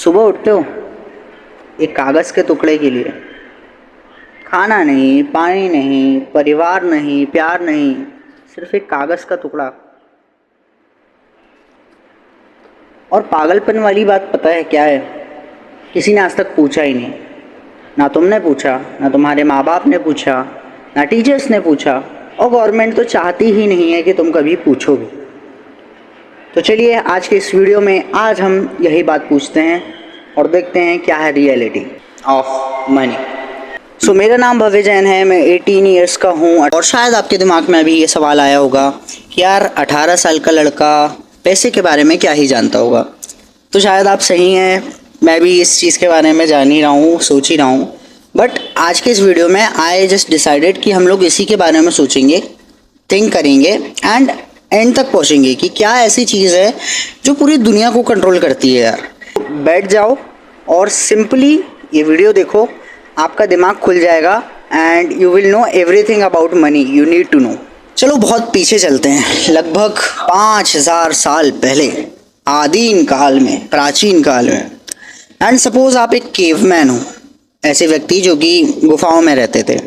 सुबह उठते हो एक कागज़ के टुकड़े के लिए, खाना नहीं, पानी नहीं, परिवार नहीं, प्यार नहीं, सिर्फ एक कागज़ का टुकड़ा। और पागलपन वाली बात पता है क्या है? किसी ने आज तक पूछा ही नहीं। ना तुमने पूछा, ना तुम्हारे माँ बाप ने पूछा, ना टीचर्स ने पूछा, और गवर्नमेंट तो चाहती ही नहीं है कि तुम कभी पूछो भी। तो चलिए आज के इस वीडियो में आज हम यही बात पूछते हैं और देखते हैं क्या है रियलिटी ऑफ मनी। सो मेरा नाम भव्य जैन है, मैं 18 ईयर्स का हूँ। और शायद आपके दिमाग में अभी ये सवाल आया होगा कि यार 18 साल का लड़का पैसे के बारे में क्या ही जानता होगा। तो शायद आप सही हैं, मैं भी इस चीज़ के बारे में जान ही रहा हूँ, सोच ही रहा हूँ। बट आज के इस वीडियो में आई जस्ट डिसाइडेड कि हम लोग इसी के बारे में सोचेंगे, थिंक करेंगे एंड एंड तक पहुँचेंगे कि क्या ऐसी चीज़ है जो पूरी दुनिया को कंट्रोल करती है। यार बैठ जाओ और सिंपली ये वीडियो देखो, आपका दिमाग खुल जाएगा and you will know everything about money you need to know. चलो बहुत पीछे चलते हैं, लगभग 5000 साल पहले, आदिम काल में, प्राचीन काल में। एंड सपोज आप एक केवमैन हो, ऐसे व्यक्ति जो कि गुफाओं में रहते थे।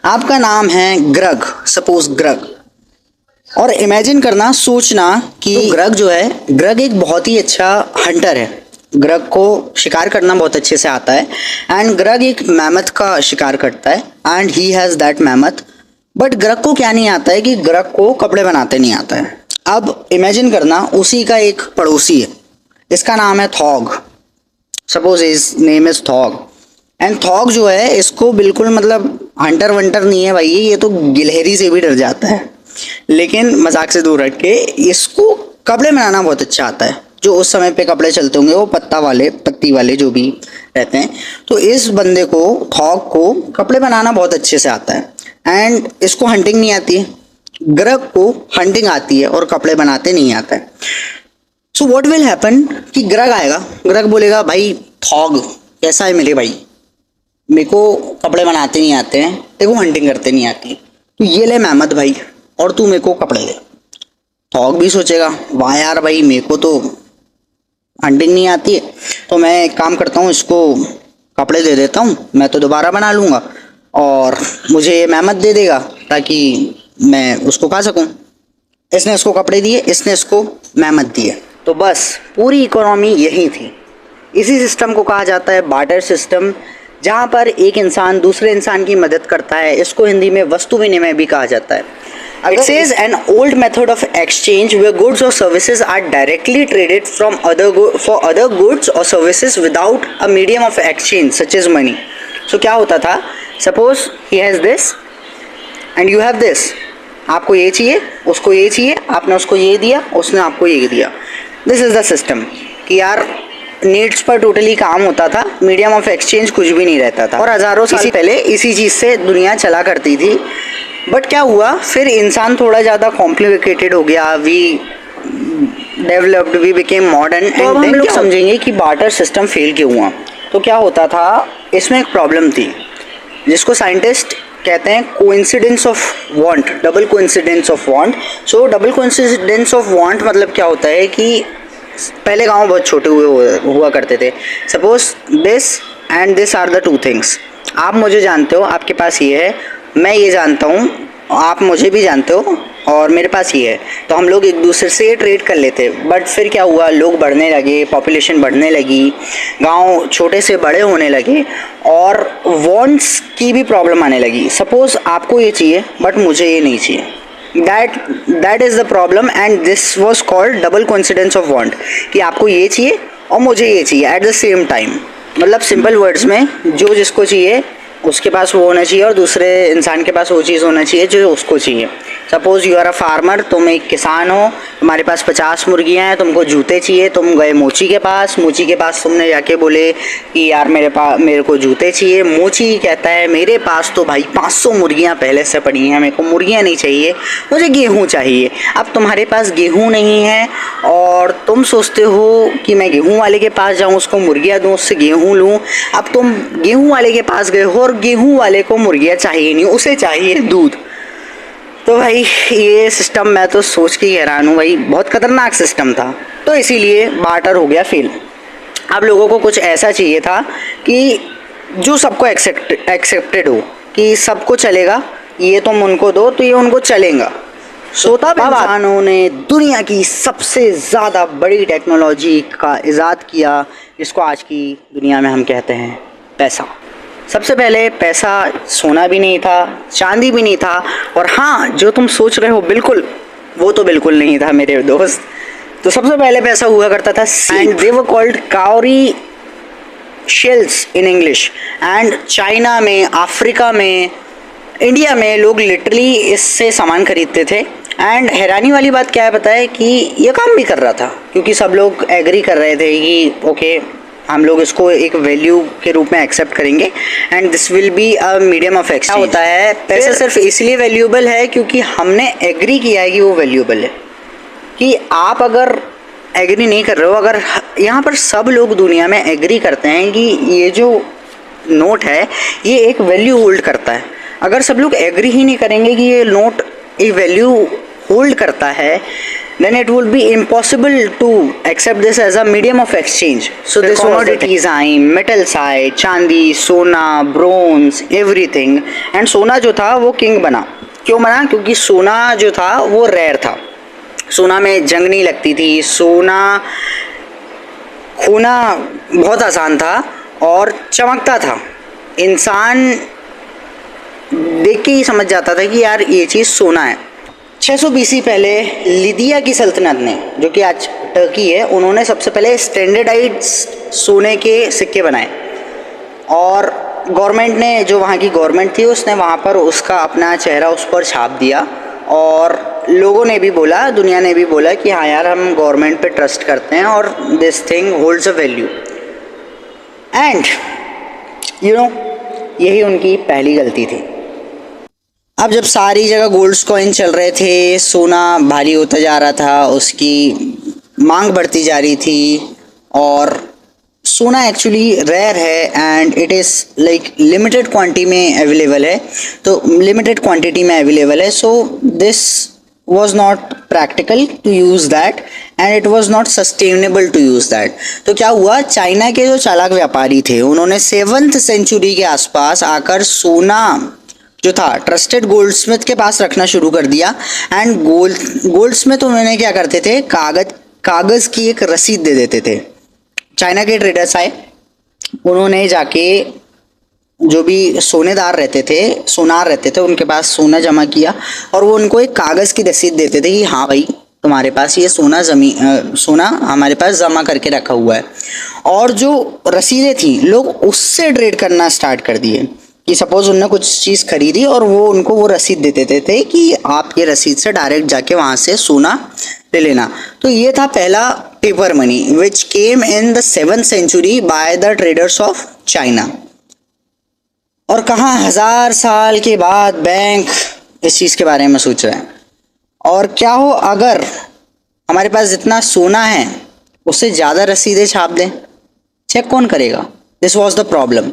आपका नाम है ग्रग, सपोज ग्रग। और इमेजिन करना, सोचना कि तो ग्रग जो है, ग्रग एक बहुत ही अच्छा हंटर है। ग्रग को शिकार करना बहुत अच्छे से आता है एंड ग्रग एक मैमथ का शिकार करता है and he has that mammoth. But Grug को क्या नहीं आता है कि ग्रग को कपड़े बनाते नहीं आता है। अब इमेजिन करना, उसी का एक पड़ोसी है, इसका नाम है Thog. Suppose his name is Thog and Thog जो है, इसको बिल्कुल मतलब हंटर वंटर नहीं है भाई, ये तो गिलहरी से भी डर जाता है। लेकिन मजाक से दूर हट के इसको कपड़े बनाना बहुत अच्छा आता है। जो उस समय पे कपड़े चलते होंगे वो पत्ती वाले जो भी रहते हैं। तो इस बंदे को, थॉग को, कपड़े बनाना बहुत अच्छे से आता है एंड इसको हंटिंग नहीं आती है। ग्रग को हंटिंग आती है और कपड़े बनाते नहीं आता है। सो व्हाट विल हैपन कि ग्रग आएगा, ग्रग बोलेगा भाई थॉग कैसा है मेरे भाई, मेरे को कपड़े बनाते नहीं आते हैं, तेरे को हंटिंग करते नहीं आती, तो ये ले मेहमत भाई और तू मेरे को कपड़े दे। थॉग भी सोचेगा वाह यार भाई, मेरे को तो हंटिंग नहीं आती है, तो मैं एक काम करता हूँ, इसको कपड़े दे देता हूँ, मैं तो दोबारा बना लूँगा और मुझे ये मेहमत दे देगा ताकि मैं उसको खा सकूँ। इसने इसको कपड़े दिए, इसने इसको मेहमत दिए, तो बस पूरी इकोनॉमी यही थी। इसी सिस्टम को कहा जाता है बार्टर सिस्टम, जहाँ पर एक इंसान दूसरे इंसान की मदद करता है। इसको हिंदी में वस्तु विनिमय भी कहा जाता है। It says an old method of exchange where goods or services are directly traded from for other goods or services without a medium of exchange such as money. So क्या होता था? Suppose he has this and you have this. आपको ये चाहिए, उसको ये चाहिए, आपने उसको ये दिया, उसने आपको ये दिया। This is the system कि यार नीड्स पर टोटली काम होता था, मीडियम ऑफ एक्सचेंज कुछ भी नहीं रहता था। और हज़ारों साल पहले इसी चीज़ से दुनिया चला करती थी। बट क्या हुआ, फिर इंसान थोड़ा ज़्यादा कॉम्प्लिकेटेड हो गया, we developed, we became modern. तो अब हम लोग समझेंगे कि बार्टर सिस्टम फेल क्यों हुआ। तो क्या होता था, इसमें एक प्रॉब्लम थी जिसको साइंटिस्ट कहते हैं coincidence of want, double coincidence of want. So double coincidence of want मतलब क्या होता है कि पहले गांव बहुत छोटे हुआ करते थे। Suppose this and this are the two things. आप मुझे जानते हो, आपके पास ये है, मैं ये जानता हूँ, आप मुझे भी जानते हो और मेरे पास ये है, तो हम लोग एक दूसरे से ट्रेड कर लेते। बट फिर क्या हुआ, लोग बढ़ने लगे, पॉपुलेशन बढ़ने लगी, गांव छोटे से बड़े होने लगे और वांट्स की भी प्रॉब्लम आने लगी। सपोज आपको ये चाहिए बट मुझे ये नहीं चाहिए, that is the problem and this was called double coincidence of want, कि आपको ये चाहिए और मुझे ये चाहिए एट द सेम टाइम। मतलब सिंपल वर्ड्स में, जो जिसको चाहिए उसके पास वो होना चाहिए और दूसरे इंसान के पास वो चीज़ होना चाहिए जो उसको चाहिए। Suppose you are a farmer, तुम एक किसान हो, तुम्हारे पास 50 मुर्गियाँ हैं, तुमको जूते चाहिए, तुम गए मोची के पास तुमने जाके बोले कि यार मेरे को जूते चाहिए। मोची कहता है मेरे पास तो भाई 500 मुर्गियाँ पहले से पड़ी हैं, मेरे को मुर्गियाँ नहीं चाहिए, मुझे गेहूँ चाहिए। अब तुम्हारे पास गेहूँ नहीं है और तुम सोचते हो कि मैं गेहूँ वाले के पास जाऊँ, उसको मुर्गियाँ दूँ, उससे गेहूँ लूँ। अब तुम गेहूँ वाले के पास गए हो और गेहूँ वाले को मुर्गियाँ चाहिए नहीं, उसे चाहिए दूध। तो भाई ये सिस्टम मैं तो सोच के हैरान हूँ भाई, बहुत खतरनाक सिस्टम था। तो इसीलिए बार्टर हो गया फेल। आप लोगों को कुछ ऐसा चाहिए था कि जो सबको एक्सेप्टेड हो, कि सबको चलेगा, ये तुम उनको दो तो ये उनको चलेगा। सो तब इंसानों ने दुनिया की सबसे ज़्यादा बड़ी टेक्नोलॉजी का इजाद किया, जिसको आज की दुनिया में हम कहते हैं पैसा। सबसे पहले पैसा सोना भी नहीं था, चांदी भी नहीं था, और हाँ, जो तुम सोच रहे हो बिल्कुल, वो तो बिल्कुल नहीं था मेरे दोस्त। तो सबसे पहले पैसा हुआ करता था and they were called Kauri shells in English. And China में, अफ्रीका में, इंडिया में लोग लिटरली इससे सामान खरीदते थे। एंड हैरानी वाली बात क्या है पता है, कि ये काम भी कर रहा था, क्योंकि सब लोग एग्री कर रहे थे कि ओके, हम लोग इसको एक वैल्यू के रूप में एक्सेप्ट करेंगे and this will be a medium of exchange. होता है पैसा सिर्फ इसलिए वैल्यूएबल है क्योंकि हमने एग्री किया है कि वो वैल्यूएबल है। कि आप अगर एग्री नहीं कर रहे हो, अगर यहाँ पर सब लोग दुनिया में एग्री करते हैं कि ये जो नोट है ये एक वैल्यू होल्ड करता है, अगर सब लोग एग्री ही नहीं करेंगे कि ये नोट एक वैल्यू होल्ड करता है, then it would be impossible to accept this as a medium of exchange. So this commodities आए, metals आए, चांदी, सोना, ब्रोंज, everything, and सोना जो था वो किंग बना। क्यों बना? क्योंकि सोना जो था वो रेयर था, सोना में जंग नहीं लगती थी, सोना खोना बहुत आसान था और चमकता था। इंसान देख के ही समझ जाता था कि यार ये चीज़ सोना है। 600 BC पहले लिदिया की सल्तनत ने, जो कि आज टर्की है, उन्होंने सबसे पहले स्टैंडर्डाइज्ड सोने के सिक्के बनाए और गवर्नमेंट ने, जो वहाँ की गवर्नमेंट थी, उसने वहाँ पर उसका अपना चेहरा उस पर छाप दिया और लोगों ने भी बोला, दुनिया ने भी बोला कि हाँ यार, हम गवर्नमेंट पे ट्रस्ट करते हैं और this thing holds a value. And you know, यही उनकी पहली गलती थी। अब जब सारी जगह गोल्ड कॉइन चल रहे थे, सोना भारी होता जा रहा था, उसकी मांग बढ़ती जा रही थी, और सोना एक्चुअली रेयर है and it is like limited quantity में अवेलेबल है, तो लिमिटेड क्वांटिटी में अवेलेबल है। So this was not practical to use that and it was not sustainable to use that। तो क्या हुआ, चाइना के जो चालाक व्यापारी थे, उन्होंने 7th सेंचुरी के आसपास आकर सोना जो था ट्रस्टेड गोल्डस्मिथ के पास रखना शुरू कर दिया। एंड गोल्डस्मिथ उन्होंने क्या करते थे, कागज़ की एक रसीद दे देते थे। चाइना के ट्रेडर्स आए, उन्होंने जाके जो भी सोनार रहते थे, उनके पास सोना जमा किया और वो उनको एक कागज़ की रसीद देते थे कि हाँ भाई, तुम्हारे पास ये सोना हमारे पास जमा करके रखा हुआ है। और जो रसीदें थी, लोग उससे ट्रेड करना स्टार्ट कर दिए कि सपोज उनने कुछ चीज़ खरीदी और वो उनको वो रसीद दे देते थे कि आप ये रसीद से डायरेक्ट जाके वहाँ से सोना ले लेना। तो ये था पहला paper money which came in the 7th century by the traders of China. और कहाँ 1000 साल के बाद बैंक इस चीज़ के बारे में सोच रहे हैं। और क्या हो अगर हमारे पास जितना सोना है उससे ज़्यादा रसीदें छाप दें, चेक कौन करेगा? This was the problem.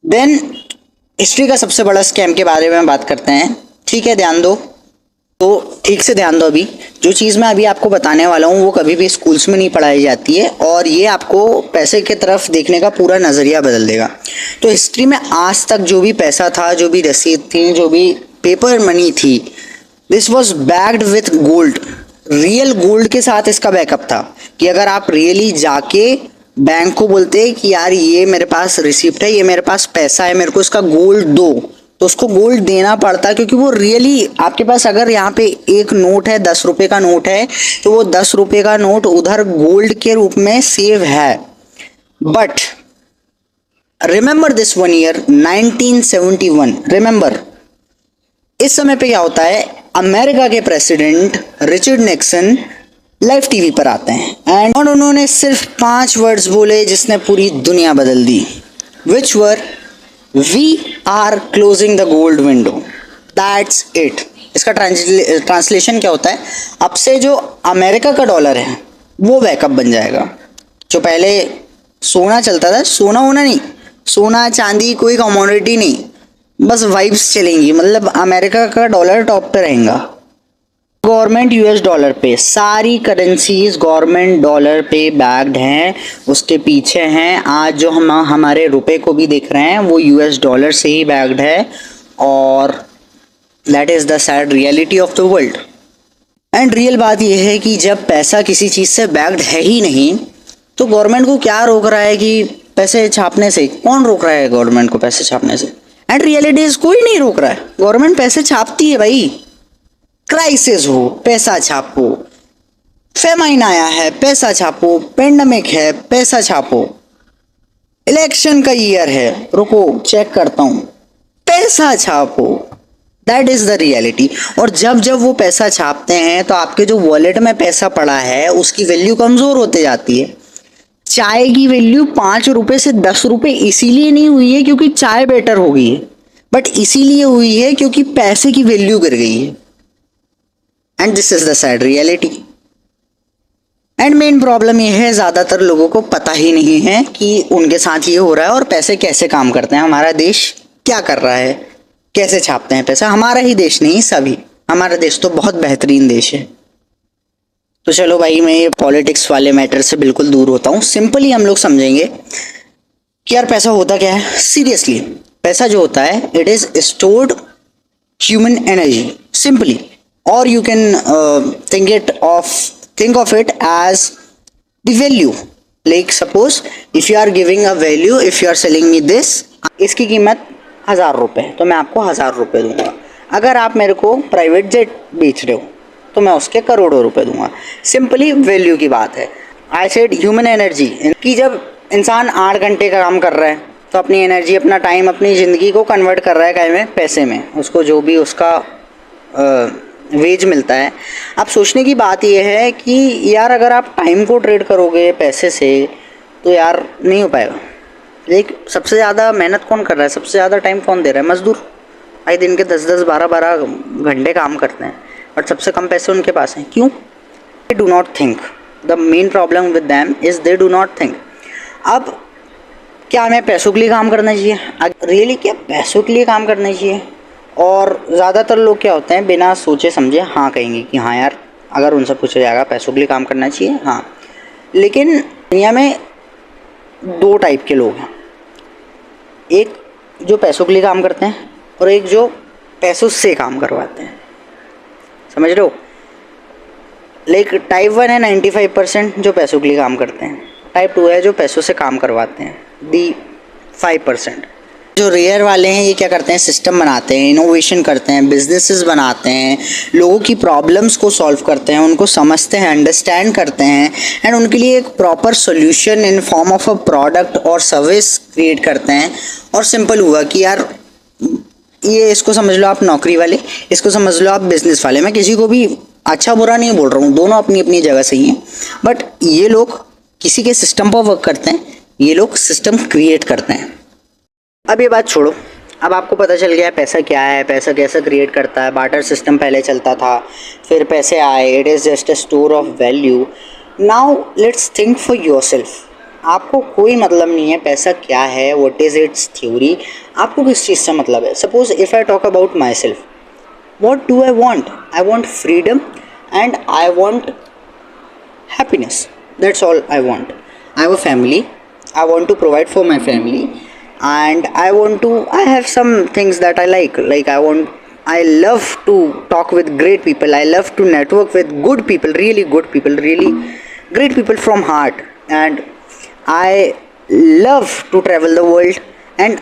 Then history का सबसे बड़ा स्कैम के बारे में बात करते हैं। ठीक है, ध्यान दो, तो ठीक से ध्यान दो। अभी जो चीज़ मैं अभी आपको बताने वाला हूँ वो कभी भी स्कूल्स में नहीं पढ़ाई जाती है और ये आपको पैसे की तरफ देखने का पूरा नज़रिया बदल देगा। तो हिस्ट्री में आज तक जो भी पैसा था, जो भी रसीद थी, जो भी पेपर मनी थी, this was backed with gold. Real gold के साथ इसका बैकअप था कि अगर आप रियली जाके बैंक को बोलते कि यार ये मेरे पास रिसिप्ट है, ये मेरे पास पैसा है, मेरे को इसका गोल्ड दो, तो उसको गोल्ड देना पड़ता, क्योंकि वो रियली आपके पास, अगर यहाँ पे एक नोट है, 10 रुपये का नोट है, तो वो 10 रुपये का नोट उधर गोल्ड के रूप में सेव है। But remember this one year 1971, remember इस समय पे क्या होता है, अमेरिका के president Richard Nixon live TV पर आते हैं एंड उन्होंने सिर्फ 5 वर्ड्स बोले जिसने पूरी दुनिया बदल दी। विच वर We are closing the gold window. That's it. इसका ट्रांसलेशन क्या होता है, अब से जो अमेरिका का डॉलर है वो बैकअप बन जाएगा। जो पहले सोना चलता था, सोना होना नहीं, सोना चांदी कोई कमोडिटी नहीं, बस वाइब्स चलेंगी, मतलब अमेरिका का डॉलर टॉप पे रहेगा। गवर्नमेंट यूएस डॉलर पे, सारी करेंसीज गवर्नमेंट डॉलर पे बैक्ड हैं, उसके पीछे हैं। आज जो हम हमारे रुपए को भी देख रहे हैं वो यूएस डॉलर से ही बैक्ड है, और that is the sad reality of the world. And real बात यह है कि जब पैसा किसी चीज से बैक्ड है ही नहीं, तो गवर्नमेंट को क्या रोक रहा है कि पैसे छापने से? कौन रोक रहा है गवर्नमेंट को पैसे छापने से? एंड रियलिटी इज कोई नहीं रोक रहा है, गवर्नमेंट पैसे छापती है भाई। क्राइसिस हो पैसा छापो, फेमाइन आया है पैसा छापो, पेंडेमिक है पैसा छापो, इलेक्शन का ईयर है, रुको चेक करता हूं, पैसा छापो। That is the reality. और जब जब वो पैसा छापते हैं तो आपके जो वॉलेट में पैसा पड़ा है उसकी वैल्यू कमजोर होते जाती है। चाय की वैल्यू 5 रुपए से 10 रुपए इसीलिए नहीं हुई है क्योंकि चाय बेटर हो गई है, बट इसीलिए हुई है क्योंकि पैसे की वैल्यू गिर गई है। And this is the sad reality. And main problem ये है, ज्यादातर लोगों को पता ही नहीं है कि उनके साथ ये हो रहा है और पैसे कैसे काम करते हैं, हमारा देश क्या कर रहा है, कैसे छापते हैं पैसा। हमारा ही देश नहीं, सभी, हमारा देश तो बहुत बेहतरीन देश है। तो चलो भाई, मैं ये पॉलिटिक्स वाले मैटर से बिल्कुल दूर होता हूँ। सिंपली हम लोग समझेंगे कि यार पैसा होता क्या है। सीरियसली, पैसा जो होता है it is stored human energy, simply. और you can think of it as the value. Like suppose if you are giving a value, if you are selling me this, इसकी कीमत 1000 रुपये, तो मैं आपको 1000 रुपये दूंगा। अगर आप मेरे को प्राइवेट जेट बेच रहे हो तो मैं उसके करोड़ों रुपए दूंगा। सिंपली वैल्यू की बात है। आई सेड ह्यूमन एनर्जी, कि जब इंसान 8 घंटे का काम कर रहा है तो अपनी एनर्जी, अपना टाइम, अपनी ज़िंदगी को कन्वर्ट कर रहा है क्या में? पैसे में। उसको जो भी उसका वेज मिलता है। अब सोचने की बात यह है कि यार अगर आप टाइम को ट्रेड करोगे पैसे से तो यार नहीं हो पाएगा। लेकिन सबसे ज़्यादा मेहनत कौन कर रहा है, सबसे ज़्यादा टाइम कौन दे रहा है? मजदूर। भाई दिन के 10-10, 12-12 घंटे काम करते हैं और सबसे कम पैसे उनके पास हैं। क्यों? They do not think. The main problem with them is they do not think. अब क्या हमें पैसों के लिए काम करना चाहिए? रियली क्या पैसों के लिए काम करना चाहिए? और ज़्यादातर लोग क्या होते हैं, बिना सोचे समझे हाँ कहेंगे कि हाँ यार, अगर उनसे पूछा जाएगा पैसों के लिए काम करना चाहिए, हाँ। लेकिन दुनिया में 2 टाइप के लोग हैं, एक जो पैसों के लिए काम करते हैं और एक जो पैसों से काम करवाते हैं। समझ रहे हो? लाइक टाइप 1 है 95% जो पैसों के लिए काम करते हैं, टाइप 2 है जो पैसों से काम करवाते हैं, दी 5%। जो रेयर वाले हैं ये क्या करते हैं, सिस्टम बनाते हैं, इनोवेशन करते हैं, बिजनेसेस बनाते हैं, लोगों की प्रॉब्लम्स को सॉल्व करते हैं, उनको समझते हैं, अंडरस्टैंड करते हैं एंड उनके लिए एक proper solution in form of a product और सर्विस क्रिएट करते हैं। और सिंपल हुआ कि यार ये, इसको समझ लो आप नौकरी वाले, इसको समझ लो आप बिजनेस वाले। मैं किसी को भी अच्छा बुरा नहीं बोल रहा हूँ, दोनों अपनी अपनी जगह सही हैं, बट ये लोग किसी के सिस्टम पर वर्क करते हैं, ये लोग सिस्टम क्रिएट करते हैं। अब ये बात छोड़ो, अब आपको पता चल गया है पैसा क्या है, पैसा कैसे क्रिएट करता है। बार्टर सिस्टम पहले चलता था, फिर पैसे आए, it is just a store of value. Now let's think for yourself. आपको कोई मतलब नहीं है पैसा क्या है, व्हाट इज़ इट्स थ्योरी, आपको किस चीज़ से मतलब है। Suppose if I talk about my self, what do I want? I want freedom and I want happiness. That's all I want. I have a family. I want to provide for my family, and I have some things that I like. I love to talk with great people. I love to network with good people, really good people, really great people from heart. And I love to travel the world, and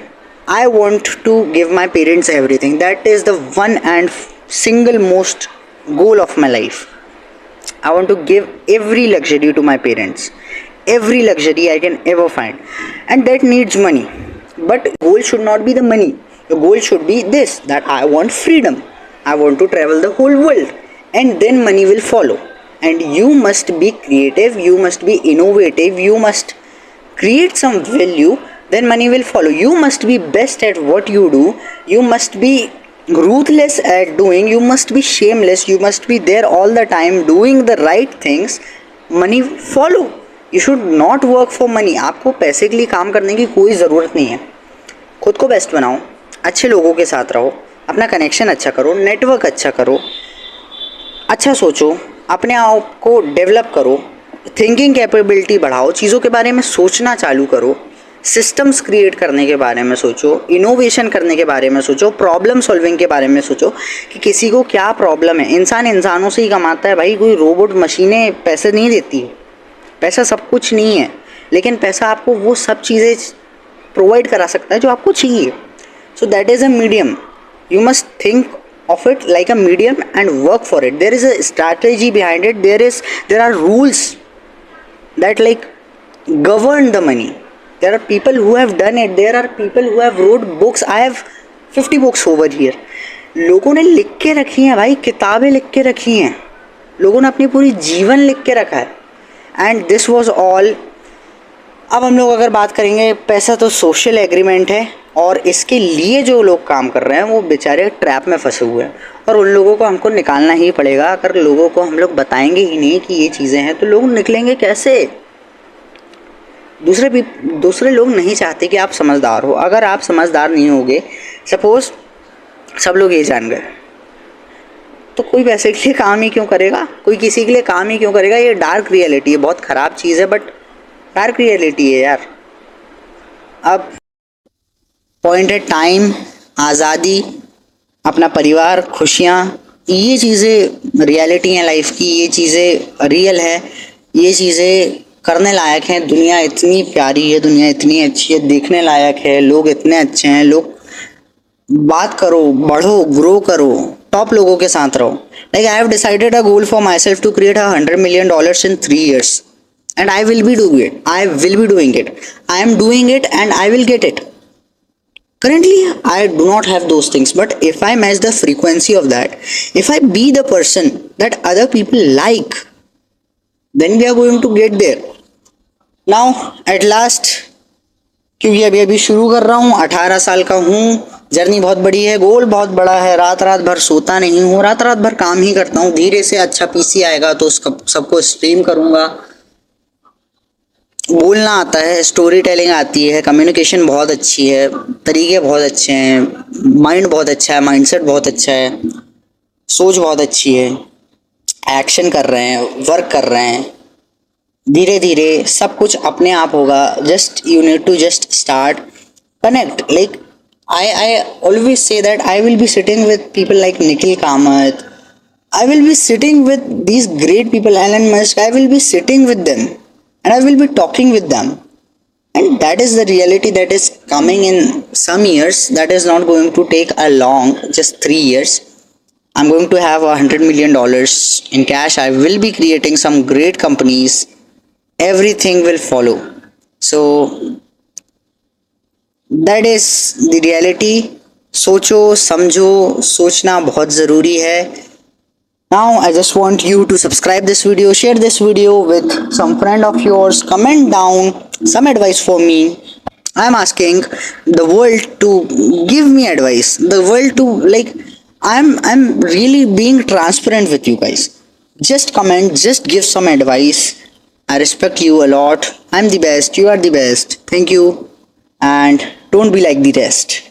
I want to give my parents everything. That is the one and single most goal of my life. I want to give every luxury to my parents, every luxury I can ever find, and that needs money. But goal should not be the money. The goal should be this, that I want freedom. I want to travel the whole world, and then money will follow. And you must be creative, you must be innovative, you must create some value, then money will follow. You must be best at what you do, you must be ruthless at doing, you must be shameless, you must be there all the time doing the right things. Money follow. You should not work for money. आपको पैसे के लिए काम करने की कोई ज़रूरत नहीं है। खुद को बेस्ट बनाओ, अच्छे लोगों के साथ रहो, अपना कनेक्शन अच्छा करो, नेटवर्क अच्छा करो, अच्छा सोचो, अपने आप को डेवलप करो, थिंकिंग कैपेबिलिटी बढ़ाओ, चीज़ों के बारे में सोचना चालू करो, सिस्टम्स क्रिएट करने के बारे में सोचो, इनोवेशन करने के बारे में सोचो, प्रॉब्लम सॉल्विंग के बारे में सोचो कि किसी को क्या प्रॉब्लम है। इंसान इंसानों से ही कमाता है भाई, कोई रोबोट मशीनें पैसे नहीं देती है। पैसा सब कुछ नहीं है, लेकिन पैसा आपको वो सब चीज़ें प्रोवाइड करा सकता है जो आपको चाहिए। So that is a medium, you must think of it like a medium and work for it. There is a strategy behind it. There are rules that like govern the money. There are people who have done it. There are people who have wrote books. I have 50 books over here. लोगों ने लिख के रखी हैं भाई, किताबें लिख के रखी हैं, लोगों ने अपनी पूरी जीवन लिख के रखा है। And this was all. अब हम लोग अगर बात करेंगे, पैसा तो सोशल एग्रीमेंट है, और इसके लिए जो लोग काम कर रहे हैं वो बेचारे ट्रैप में फंसे हुए हैं, और उन लोगों को हमको निकालना ही पड़ेगा। अगर लोगों को हम लोग बताएंगे ही नहीं कि ये चीज़ें हैं तो लोग निकलेंगे कैसे? दूसरे लोग नहीं चाहते कि आप समझदार हो। अगर आप समझदार नहीं होगे, सपोज सब लोग ये जान गए, तो कोई पैसे के लिए काम ही क्यों करेगा? कोई किसी के लिए काम ही क्यों करेगा? ये डार्क रियलिटी है, बहुत ख़राब चीज़ है, बट डार्क रियलिटी है यार। अब पॉइंट है टाइम, आज़ादी, अपना परिवार, खुशियाँ, ये चीज़ें रियलिटी हैं लाइफ की, ये चीज़ें रियल है, ये चीज़ें करने लायक हैं। दुनिया इतनी प्यारी है, दुनिया इतनी अच्छी है, देखने लायक है, लोग इतने अच्छे हैं। लोग बात करो, बढ़ो, ग्रो करो, टॉप लोगों के साथ रहो। Like I have decided a goal for myself to create $100 million in 3 years, and I will be doing it. I will be doing it. I am doing it and I will get it. Currently, I do not have those things, but if I match the frequency of that, if I be the person that other people like, then we are going to get there. Now, at last, क्योंकि अभी शुरू कर रहा हूँ, 18 साल का हूँ, journey बहुत बड़ी है, गोल बहुत बड़ा है, रात भर सोता नहीं हूँ, रात भर काम ही करता हूँ। धीरे से अच्छा पीसी आएगा तो सबको स्ट्रीम करूँगा। बोलना आता है, स्टोरी टेलिंग आती है, कम्युनिकेशन बहुत अच्छी है, तरीके बहुत अच्छे हैं, माइंड बहुत अच्छा है, माइंडसेट बहुत अच्छा है, सोच बहुत अच्छी है, एक्शन कर रहे हैं, वर्क कर रहे हैं। धीरे धीरे सब कुछ अपने आप होगा। Just you need to just start connect. Like I always say that I will be sitting with people like Nikhil Kamath. I will be sitting with these great people, Elon Musk. I will be sitting with them and I will be talking with them. And that is the reality that is coming in some years. That is not going to take a long, just 3 years. I'm going to have $100 million in cash. I will be creating some great companies. Everything will follow. So that is the reality. सोचो, समझो, सोचना बहुत ज़रूरी है। Now I just want you to subscribe this video, share this video with some friend of yours, comment down some advice for me. I am asking the world to give me advice, the world to like, I'm really being transparent with you guys. Just comment, just give some advice. I respect you a lot. I'm the best, you are the best. Thank you, and don't be like the rest.